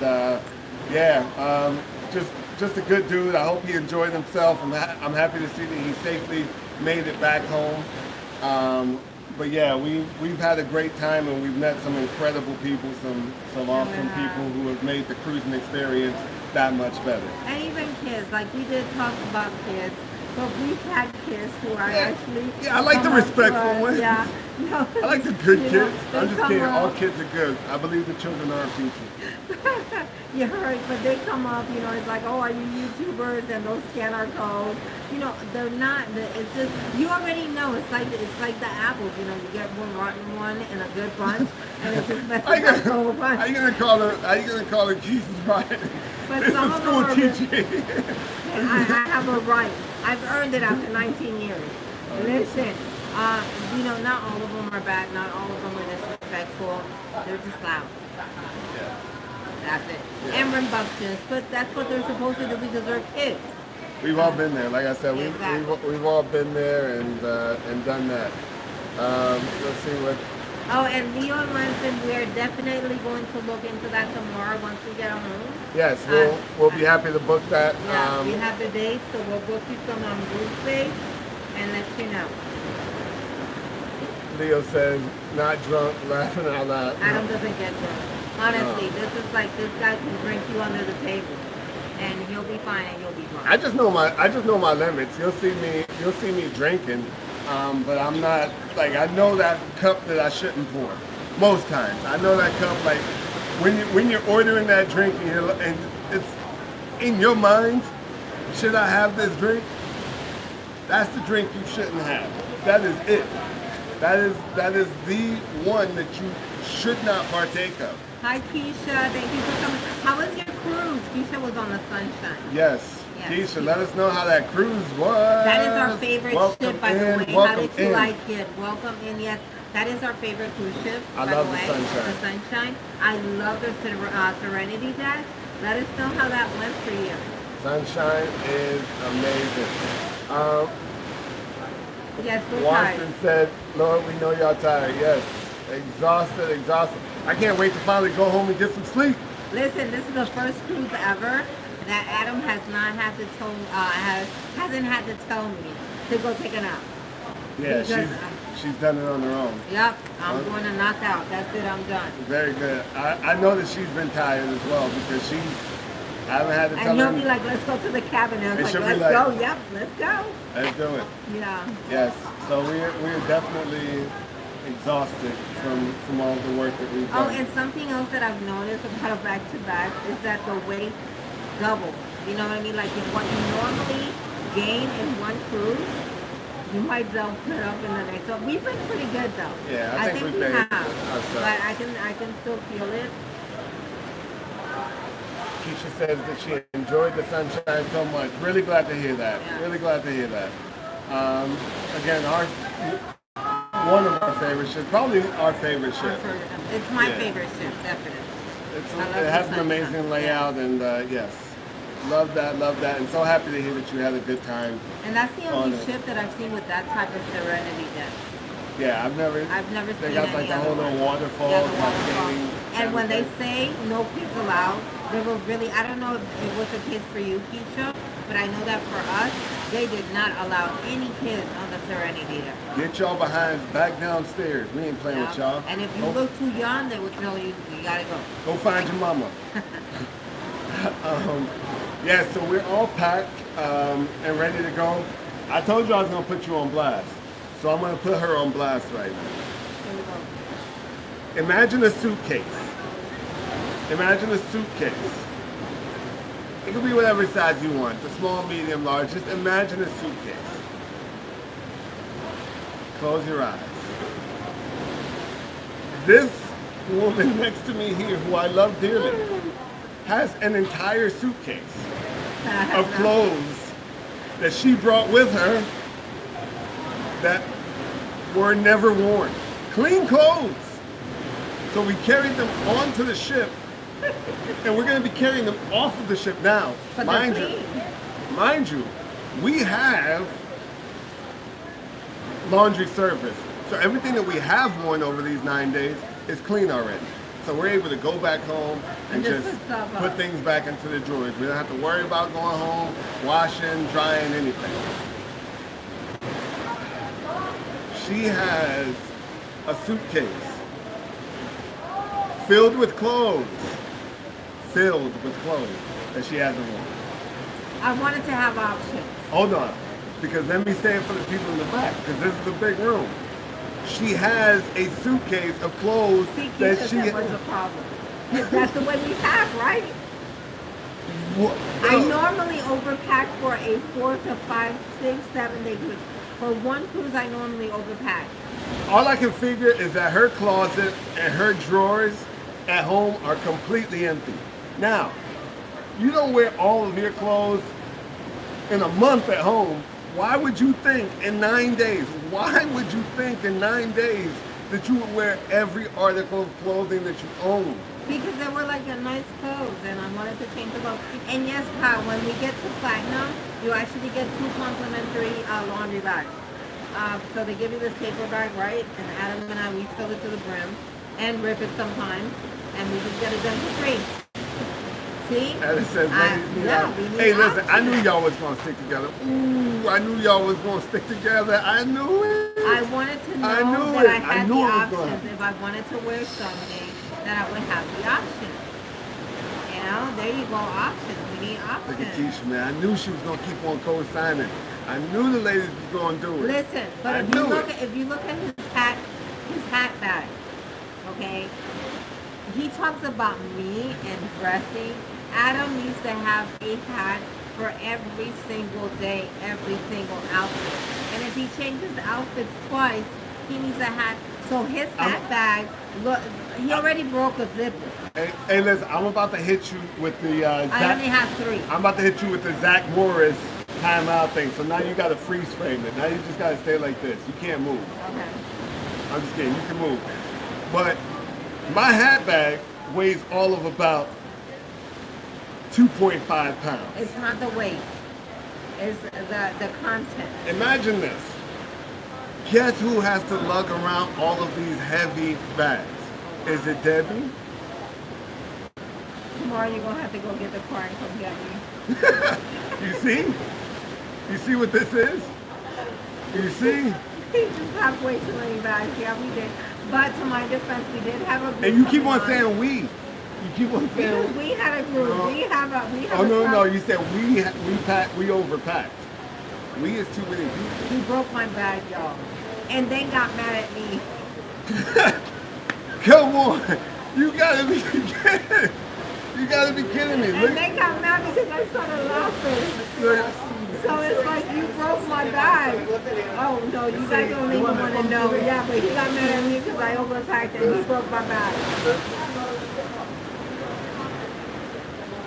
just a good dude. I hope he enjoyed himself. I'm happy to see that he safely made it back home. But yeah, we've had a great time, and we've met some incredible people, some awesome people who have made the cruising experience that much better. And even kids, like we did talk about kids, but we've had kids who are actually. Yeah, I like the respectful ones. Yeah, no, I like the good kids. They I'm just come kidding. All up. kids are good. I believe the children are our future. You heard, but they come up, it's like, oh, are you YouTubers? And they'll scan our code. They're not. It's just you already know. It's like the apples. You get one rotten one and a good bunch, and it just messes up the whole bunch. Are you gonna call her Jesus right? But It's some a of school them are teaching. I have a right. I've earned it after 19 years. Listen, not all of them are bad. Not all of them are disrespectful. They're just loud. Yeah. That's it. And rambunctious, but that's what they're supposed to do because they're kids. We've all been there. Like I said, Exactly. we've all been there and done that. Let's see what. Oh, and Leo mentioned we're definitely going to look into that tomorrow once we get home. Yes, we'll be happy to book that. Yeah, we have the date, so we'll book you some on group space and let you know. Leo says, not drunk, laughing out loud. Adam doesn't get drunk. Honestly, this is like this guy can drink you under the table, and he'll be fine, and you'll be drunk. I just know my limits. You'll see me drinking, but I'm not like I know that cup that I shouldn't pour. Most times, I know that cup. Like when you're ordering that drink and it's in your mind, should I have this drink? That's the drink you shouldn't have. That is it. That is the one that you should not partake of. Hi, Keisha. Thank you for coming. How was your cruise? Keisha was on the Sunshine. Yes. Yes. Keisha, let us know how that cruise was. That is our favorite ship, by the way. How did you like it? Welcome in. Yes, that is our favorite cruise ship. I love the Sunshine. The Sunshine. I love the Serenity Deck. Let us know how that went for you. Sunshine is amazing. Yes, we're Watson tired. said, Lord, we know y'all tired. Yes. Exhausted. I can't wait to finally go home and get some sleep. Listen, this is the first cruise ever that Adam has not had to tell hasn't had to tell me to go take a nap. Yeah, Because, she's done it on her own. Yep, I'm going to knock out. That's it, I'm done. Very good. I know that she's been tired as well because I haven't had to tell And her. he'll be like, let's go to the cabin. And I was And like, she'll let's be like- go. Yep, let's go. Let's do it. Yeah. Yes. So we're definitely exhausted from all the work that we've Oh, done. and something else that I've noticed about a back-to-back is that the weight doubles. You know what I mean? Like if what you normally gain in one cruise, you might double it up in the next. So we've been pretty good though. Yeah, I think we we've made have. ourselves. But I can still feel it. Keisha says that she enjoyed the Sunshine so much. Really glad to hear that. Yeah. Really glad to hear that. Again, one of our favorite ships, probably our favorite ship. It's my Yeah. favorite ship, definitely. It's, I love it the has an sunshine. amazing layout, and yes, love that, and so happy to hear that you had a good time. And that's the On only it. ship that I've seen with that type of serenity deck. Yeah, I've never They They got like the whole little waterfall, Yeah, the waterfall. cascading. And when they thing. say no kids allowed, they were really, I don't know if it was a kids for you, Keisha, but I know that for us, they did not allow any kids on the Serenity deck. Get y'all behinds back downstairs. We ain't playing with y'all. And if you Go- look too young, they would tell you, you gotta go. Go find your mama. Yeah, so we're all packed and ready to go. I told you I was going to put you on blast. So I'm going to put her on blast right now. Here we go. Imagine a suitcase. Imagine a suitcase. It could be whatever size you want. The small, medium, large. Just imagine a suitcase. Close your eyes. This woman next to me here, who I love dearly, has an entire suitcase of clothes that she brought with her that were never worn. Clean clothes. So we carried them onto the ship, and we're going to be carrying them off of the ship now. But they're clean. Mind you, we have laundry service. So everything that we have worn over these 9 days is clean already. So we're able to go back home and And just just put stuff put up. things back into the drawers. We don't have to worry about going home, washing, drying, anything. She has a suitcase filled with clothes. Filled with clothes that she hasn't worn. I wanted to have options. Hold on, because let me say it for the people in the back, because this is a big room. She has a suitcase of clothes See, that Keisha, she. that was a problem. That's the way we pack, right? What? I normally overpack for a 4 to 5, 6, 7 day cruise. For one cruise, I normally overpack. All I can figure is that her closet and her drawers at home are completely empty. Now, you don't wear all of your clothes in a month at home. Why would you think in 9 days, why would you think in 9 days that you would wear every article of clothing that you own? Because they were like a nice clothes and I wanted to change the clothes. And yes, Kyle, when we get to Platinum, you actually get 2 complimentary laundry bags. So they give you this paper bag, right? And Adam and I, we fill it to the brim and rip it sometimes. And we just get it done for free. See? And it says, ladies need yeah, options. we need Hey, listen, I knew options. y'all was gonna stick together. Ooh, I knew y'all was gonna stick together. I knew it. I wanted to know I knew that it. I I had knew the it was gonna options. If I wanted to wear something, that I would have the option. You know, there you go, options. We need Look at options. Keisha, man. I knew she was gonna keep on co-signing. I knew the ladies was gonna do it. Listen, but I if you knew look it. at his hat bag, okay? He talks about me and dressing. Adam needs to have a hat for every single day, every single outfit. And if he changes outfits twice, he needs a hat. So his hat bag, look, he already broke a zipper. Hey, listen, I'm about to hit you with the I only have 3. I'm about to hit you with the Zach Morris timeout thing. So now you gotta freeze frame it. Now you just gotta stay like this. You can't move. Okay. I'm just kidding. You can move. But my hat bag weighs all of about 2.5 pounds. It's not the weight. It's the content. Imagine this. Guess who has to lug around all of these heavy bags? Is it Debbie? Tomorrow you're going to have to go get the car and come get me. You see? You see what this is? You see? He just have way too many bags. Yeah, we did. But to my defense, we did have a group. And you keep on coming saying we. You keep on because saying. we had a group. No. We have Oh a no, no! group. You said we overpacked. We is too many people. He broke my bag, y'all. And they got mad at me. Come on, you gotta be kidding. You gotta be kidding me. And they got mad because I started laughing. Look. So it's like, you broke my bag. Oh no, you guys don't even want to know. Yeah, but he got mad at me because I overpacked and he broke my bag.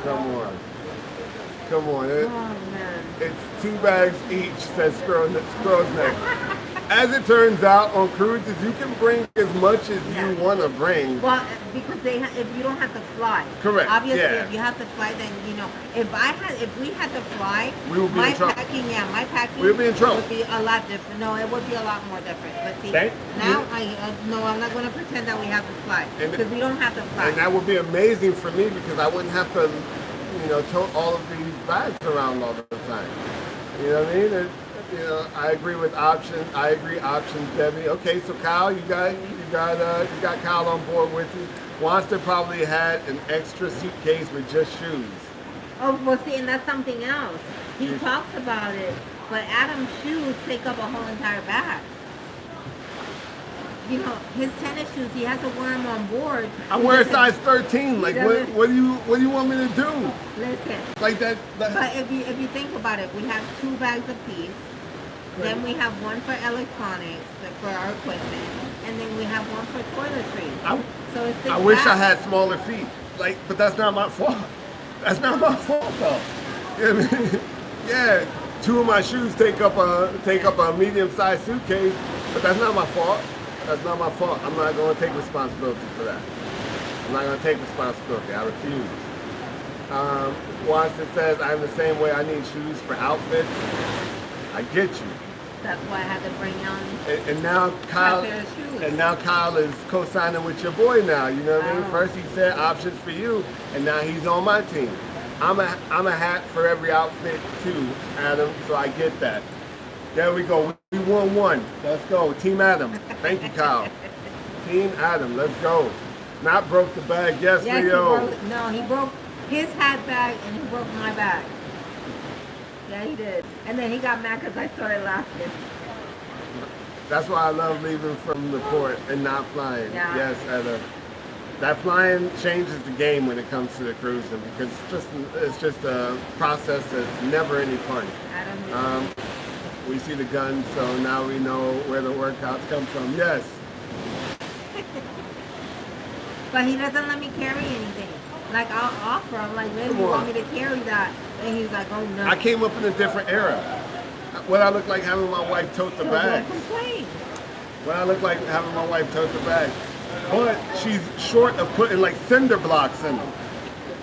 Come on. Come on. Oh man. It's 2 bags each, says Squirrel's neck. As it turns out, on cruises, you can bring as much as Yeah. you want to bring. Well, because if you don't have to fly. Correct, Obviously, yeah. if you have to fly, then if we had to fly, We would be my in trouble. packing, my packing We would be in trouble. would be a lot different. No, it would be a lot more different. But see, Thank now you. no, I'm not going to pretend that we have to fly And- because we don't have to fly. And that would be amazing for me because I wouldn't have to, tote all of these bags around all the time. You know what I mean? I agree with options. I agree options, Debbie. Okay, so Kyle, you got Kyle on board with you. Wanster probably had an extra suitcase with just shoes. Oh, well, see, and that's something else. He Yeah. talks about it, but Adam's shoes take up a whole entire bag. His tennis shoes, he has to wear them on board. I wear a size 13. Like, what do you want me to do? Listen, Like that but if you think about it, we have 2 bags apiece. Then we have one for electronics, for our equipment, and then we have one for toiletries. So it's 6 I wish I bags. had smaller feet. Like, but that's not my fault. That's not my fault though. You know what I mean? Yeah, 2 of my shoes take up a medium-sized suitcase, but that's not my fault. That's not my fault. I'm not going to take responsibility for that. I'm not going to take responsibility. I refuse. Watson says, I'm the same way. I need shoes for outfits. I get you. That's why I had to bring on And now Kyle, pair of shoes. and now Kyle is co-signing with your boy now. You know what I mean? Oh. First he said options for you, and now he's on my team. I'm a hat for every outfit too, Adam. So I get that. There we go. We won one. Let's go, Team Adam. Thank you, Kyle. Team Adam. Let's go. Not broke the bag. Yes, Yes, Leo. he broke his hat bag and he broke my bag. Yeah, he did. And then he got mad because I started laughing. That's why I love leaving from the port and not flying. Yeah. Yes, Adam. That flying changes the game when it comes to the cruising because it's just a process that's never any fun. Adam, We see the guns, so now we know where the workouts come from. Yes. but he doesn't let me carry anything. Like, I'll offer. I'm like, maybe Come you on. want me to carry that? And he's like, oh, no. I came up in a different era. What I look like having my wife tote the So bag. don't complain. What I look like having my wife tote the bag. But she's short of putting like cinder blocks in them.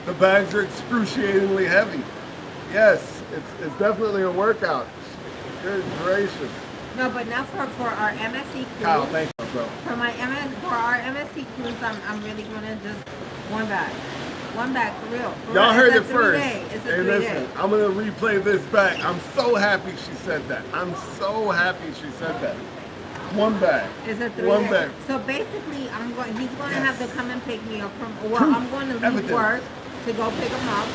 The bags are excruciatingly heavy. Yes, it's definitely a workout. Good gracious. No, but now for our MSC cruise. Kyle, thank you, bro. For our MSC cruise, I'm really gonna just one bag for real. For Y'all real. heard it It's a first. 3-day. It's a Hey, 3-day. listen, I'm gonna replay this back. I'm so happy she said that. I'm so happy she said that. One bag. It's a 3-day. One bag. So basically, he's going to Yes. have to come and pick me up from. Well, Proof. I'm going to leave Evidence. work to go pick him up,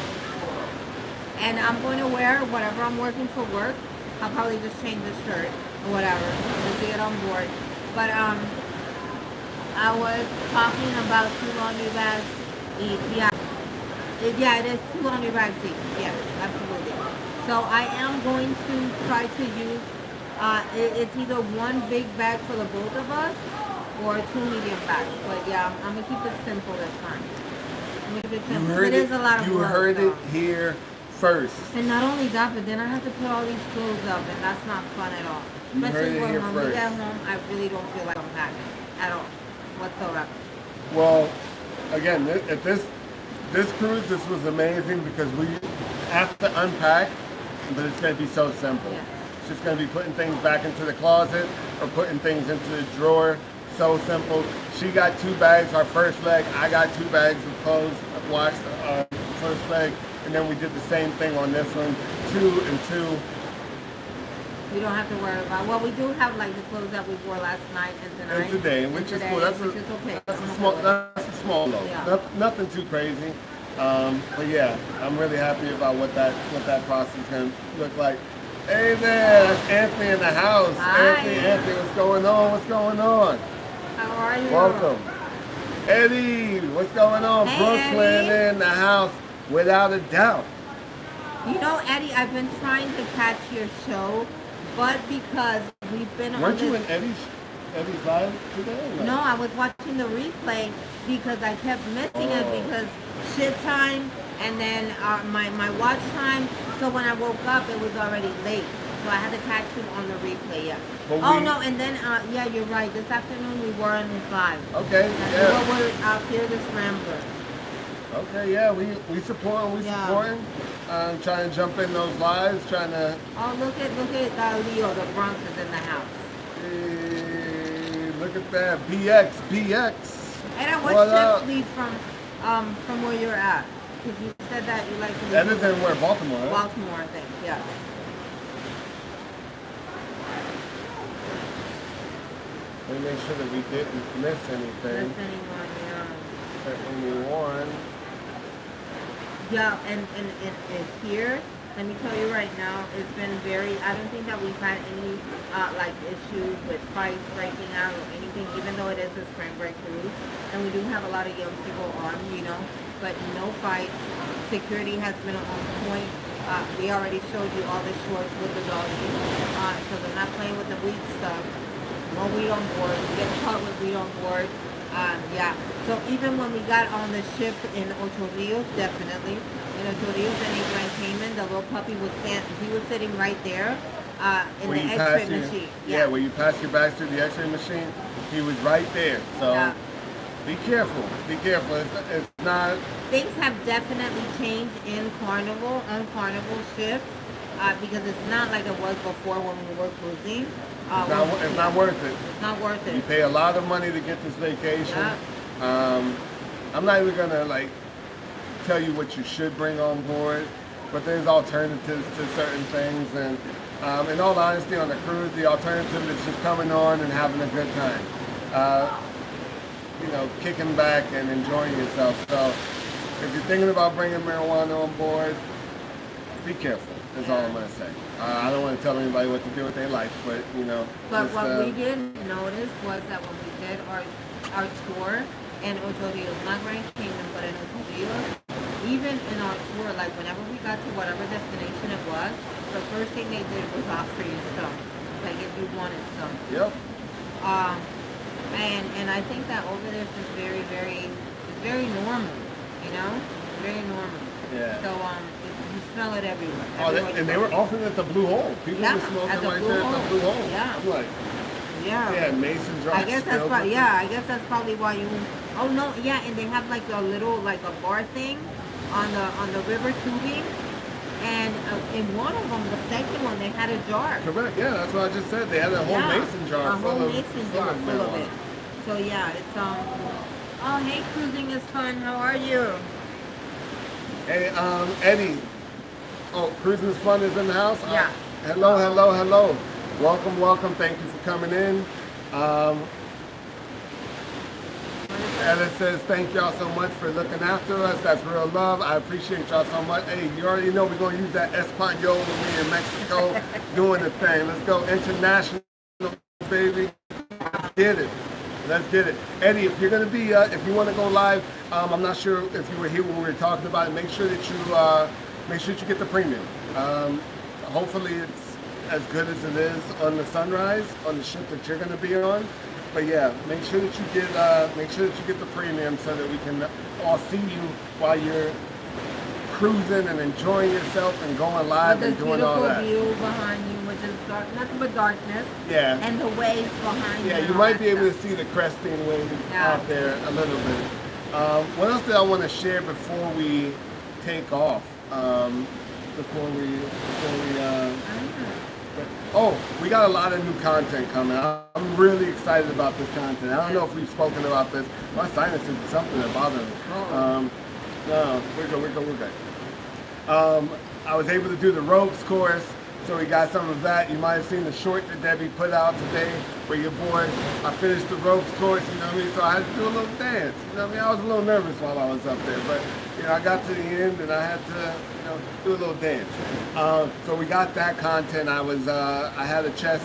and I'm going to wear whatever I'm working for work. I'll probably just change the shirt or whatever just to get on board. But I was talking about 2 laundry bags each. Yeah, it is 2 laundry bags each. Yes, absolutely. So I am going to try to use. It's either one big bag for the both of us or 2 medium bags. But yeah, I'm gonna keep it simple this time. I'm gonna keep it simple. 'Cause it is a lot of You work. heard though. it here first. And not only that, but then I have to put all these clothes up, and that's not fun at all. You heard Especially it when here we first. get home, I really don't feel like unpacking at all, whatsoever. Well, again, at this cruise, this was amazing because we have to unpack, but it's going to be so simple. Yeah. It's just going to be putting things back into the closet or putting things into the drawer. So simple. She got 2 bags, our first leg. I got 2 bags of clothes, washed first leg, and then we did the same thing on this one, 2 and 2. We don't have to worry about. Well, we do have like the clothes that we wore last night and tonight. And today, which is cool. That's which is okay. That's I'm a okay small. with it. That's a small load. Yeah. Nothing too crazy. But yeah, I'm really happy about what that process is going to look like. Hey there, that's Anthony in the house. Hi. Anthony, what's going on? What's going on? How are you? Welcome. Eddie, what's going on? Hey, Brooklyn Eddie. in the house, without a doubt. You know, Eddie, I've been trying to catch your show, but because we've been on Weren't you this. in Eddie's live today? or No, I was watching the replay because I kept missing it Oh. because shit time and then my watch time. So when I woke up, it was already late. so I had to catch you on the replay. Yeah. But Oh we- no, and then yeah, you're right. This afternoon we were on his live. Okay, And yeah. we're out here this Rambler. Okay, yeah, we supporting, Yeah. supporting. Trying to jump in those lives, trying to. Oh, look at Leo. The Bronx is in the house. Hey, look at that, BX. And What what up? shift leave from where you're at? Because you said that you like to leave. That is in where, Baltimore, right? Baltimore, I think. Yeah. Let me make sure that we didn't miss anything. Miss anyone? Yeah. For anyone. Yeah, and here, let me tell you right now, it's been very, I don't think that we've had any like issues with fights breaking out or anything, even though it is a spring break cruise. And we do have a lot of young people on, you know, but no fights. Security has been on point. We already showed you all the shorts with the doggy. So they're not playing with the weed stuff. No weed on board. We get caught with weed on board. Yeah. So even when we got on the ship in Ocho Rios, definitely in Ocho Rios and a Grand Cayman, the little puppy was he was sitting right there in Where the you X-ray pass your- machine. Yeah, where you pass your bags through the X-ray machine, he was right there. So Yeah. be careful. Be careful. It's not. Things have definitely changed in Carnival on Carnival ships because it's not like it was before when we were cruising. It's not worth it. It's not worth You it. pay a lot of money to get this vacation. Yeah. I'm not even gonna like tell you what you should bring on board, but there's alternatives to certain things. And in all honesty, on the cruise, the alternative is just coming on and having a good time. You know, kicking back and enjoying yourself. So if you're thinking about bringing marijuana on board, be careful. That's all I'm gonna say. I don't want to tell anybody what to do with their life, but you know. But just, what we did notice was that when we did our tour in Ocho Rios, not Grand Cayman, but in Ocho Rios, even in our tour, like whenever we got to whatever destination it was, the first thing they did was offer you some, like if you wanted some. Yep. And I think that over there is very, it's very normal, you know, very normal. Yeah. So you smell it everywhere. Oh, Everywhere you and they go. were offering at the Blue Hole. People Yeah, were smoking at the right Blue there at Hole. the Blue Hole. Yeah. I'm like, Yeah. yeah, Mason Drive. I guess that's probably, yeah, I guess that's probably why you. Oh no, yeah, and they have like a little like a bar thing on the river tubing, and in one of them, the second one, they had a jar. Correct. Yeah, that's what I just said. They had a whole Yeah, mason jar a full whole of mason jar full of marijuana. it. So yeah, it's Oh, hey, cruising is fun. How are you? Hey, Eddie. Oh, Cruising is Fun is in the house? Yeah. Hello. Welcome. Thank you for coming in. Ella says, thank y'all so much for looking after us. That's real love. I appreciate y'all so much. Hey, you already know we're going to use that Espanol when we're in Mexico doing the thing. Let's go international, baby. Let's get it. Eddie, if you're going to be, if you want to go live, I'm not sure if you were here when we were talking about it. Make sure that you get the premium. Hopefully it's as good as it is on the Sunrise, on the ship that you're going to be on. But yeah, make sure that you get the premium so that we can all see you while you're cruising and enjoying yourself and going live and doing all that. With this beautiful view behind you, which is dark, nothing but darkness. Yeah. And the waves behind you. Yeah, and you all might that be able stuff. to see the cresting waves Yeah. out there a little bit. What else did I want to share before we take off? Oh, we got a lot of new content coming. I'm really excited about this content. I don't know if we've spoken about this. My sinuses is something that bothers me. No, we're good. I was able to do the ropes course, so we got some of that. You might have seen the short that Debbie put out today where your boy, I finished the ropes course, you know what I mean? So I had to do a little dance, you know what I mean? I was a little nervous while I was up there, but you know, I got to the end and I had to, you know, do a little dance. So we got that content. I had a chest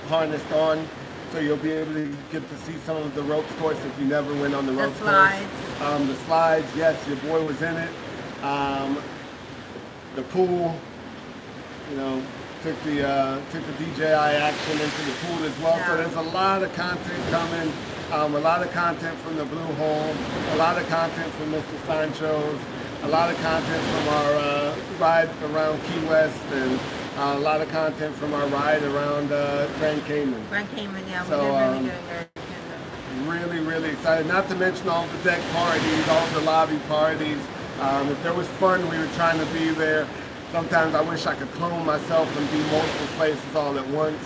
harnessed on, so you'll be able to get to see some of the ropes course if you never went on the ropes slides. course. The slides, yes, your boy was in it. The pool, you know, took the DJI action into the pool as well. So Yeah. there's a lot of content coming. A lot of content from the Blue Hole, a lot of content from Mr. Sancho's, a lot of content from our ride around Key West, and A lot of content from our ride around Grand Cayman. Grand Cayman, yeah, we So, did really good in Grand Cayman. Really, really excited. Not to mention all the deck parties, all the lobby parties. If there was fun, we were trying to be there. Sometimes I wish I could clone myself and be multiple places all at once.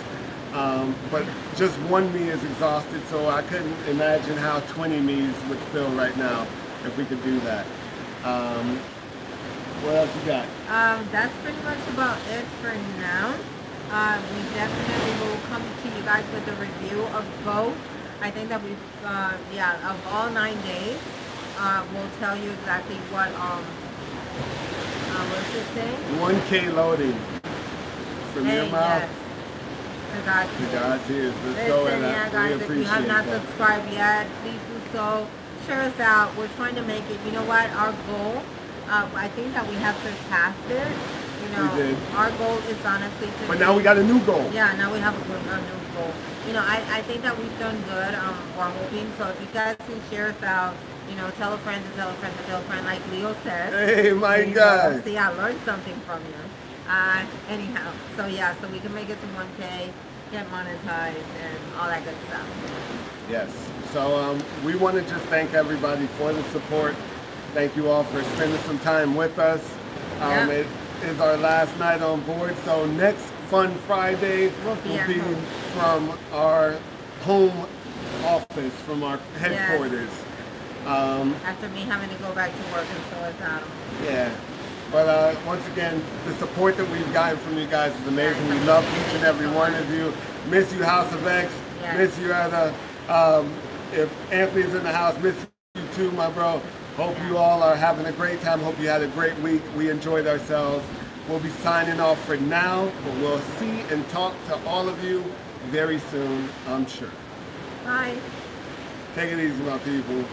But just one me is exhausted, so I couldn't imagine how 20 me's would feel right now if we could do that. What else you got? That's pretty much about it for now. We definitely will come to you guys with a review of both. I think that we've, of all 9 days, we'll tell you exactly what does it say? 1K loading. From your mouth. Yes. To God's To God's ears. Let's Listen, go and yeah, we guys, if you appreciate have not that. subscribed yet, please do so. Share us out. We're trying to make it. You know what? Our goal, I think that we have surpassed it. You know, We did. our goal is honestly to. But now we got a new goal. Yeah, now we have a new goal. You know, I think that we've done good. We're hoping. So if you guys can share us out, you know, tell a friend to tell a friend to tell a friend, like Leo says. Hey, my There you guy. go. See, I learned something from you. Anyhow, so yeah, so we can make it to 1K, get monetized, and all that good stuff. Yes. So we want to just thank everybody for the support. Thank you all for spending some time with us. Yeah. It is our last night on board. So next Fun Friday We'll be at home. from our home office, from our headquarters. After me having to go back to work and so it's Adam. Yeah. But once again, the support that we've gotten from you guys is amazing. We love each and every one of you. Miss you, House of X. Yes. Miss you, Etta. If Anthony's in the house, miss you too, my bro. Hope you all are having a great time. Hope you had a great week. We enjoyed ourselves. We'll be signing off for now, but we'll see and talk to all of you very soon, I'm sure. Bye. Take it easy, my people.